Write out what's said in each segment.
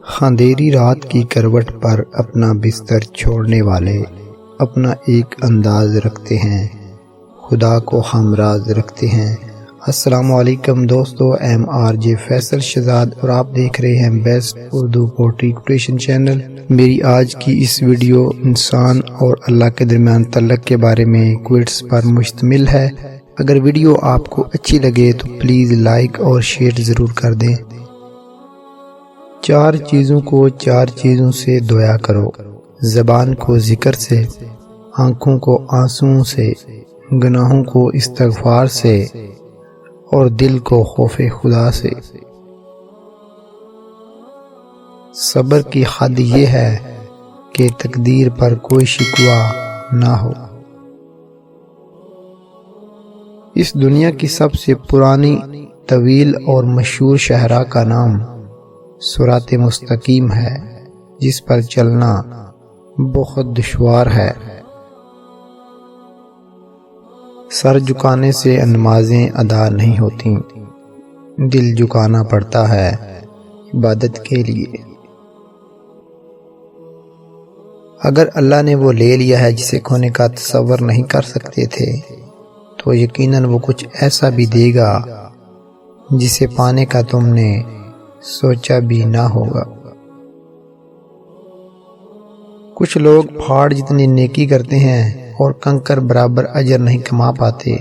اندھیری رات کی کروٹ پر اپنا بستر چھوڑنے والے اپنا ایک انداز رکھتے ہیں، خدا کو ہمراز رکھتے ہیں۔ السلام علیکم دوستو، RJ فیصل شہزاد اور آپ دیکھ رہے ہیں best Urdu poetry quotation channel. میری آج کی اس ویڈیو انسان اور اللہ کے درمیان تعلق کے بارے میں کوٹس پر مشتمل ہے۔ اگر ویڈیو آپ کو اچھی لگے تو پلیز لائک اور شیئر ضرور کر دیں۔ 4 چیزوں کو 4 چیزوں سے دھویا کرو، زبان کو ذکر سے، آنکھوں کو آنسوؤں سے، گناہوں کو استغفار سے اور دل کو خوف خدا سے۔ صبر کی حد یہ ہے کہ تقدیر پر کوئی شکوہ نہ ہو۔ اس دنیا کی سب سے پرانی، طویل اور مشہور شاہراہ کا نام صراط مستقیم ہے، جس پر چلنا بہت دشوار ہے۔ سر جھکانے سے نمازیں ادا نہیں ہوتی، دل جھکانا پڑتا ہے عبادت کے لیے۔ اگر اللہ نے وہ لے لیا ہے جسے کھونے کا تصور نہیں کر سکتے تھے، تو یقیناً وہ کچھ ایسا بھی دے گا جسے پانے کا تم نے سوچا بھی نہ ہوگا۔ کچھ لوگ پہاڑ جتنی نیکی کرتے ہیں اور کنکر برابر اجر نہیں کما پاتے،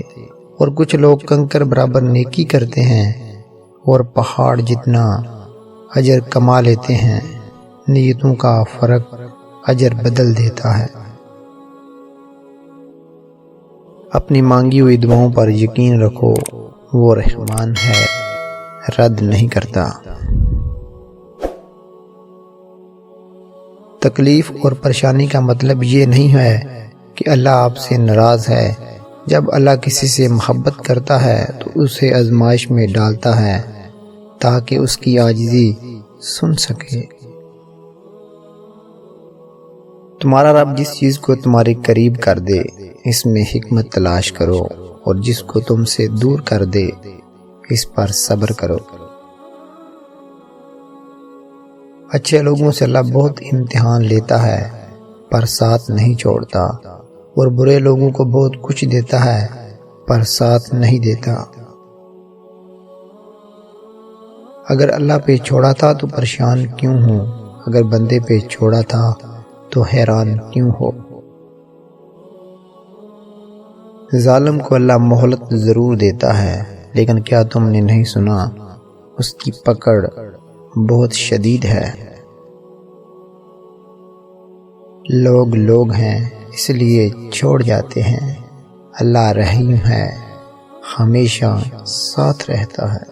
اور کچھ لوگ کنکر برابر نیکی کرتے ہیں اور پہاڑ جتنا اجر کما لیتے ہیں۔ نیتوں کا فرق اجر بدل دیتا ہے۔ اپنی مانگی ہوئی دعاؤں پر یقین رکھو، وہ رحمان ہے، رد نہیں کرتا۔ تکلیف اور پریشانی کا مطلب یہ نہیں ہے کہ اللہ آپ سے ناراض ہے۔ جب اللہ کسی سے محبت کرتا ہے تو اسے آزمائش میں ڈالتا ہے تاکہ اس کی عاجزی سن سکے۔ تمہارا رب جس چیز کو تمہارے قریب کر دے اس میں حکمت تلاش کرو، اور جس کو تم سے دور کر دے اس پر صبر کرو۔ اچھے لوگوں سے اللہ بہت امتحان لیتا ہے پر ساتھ نہیں چھوڑتا، اور برے لوگوں کو بہت کچھ دیتا ہے پر ساتھ نہیں دیتا۔ اگر اللہ پہ چھوڑا تھا تو پریشان کیوں ہو، اگر بندے پہ چھوڑا تھا تو حیران کیوں ہو۔ ظالم کو اللہ مہلت ضرور دیتا ہے، لیکن کیا تم نے نہیں سنا اس کی پکڑ بہت شدید ہے۔ لوگ ہیں اس لیے چھوڑ جاتے ہیں، اللہ رحیم ہے، ہمیشہ ساتھ رہتا ہے۔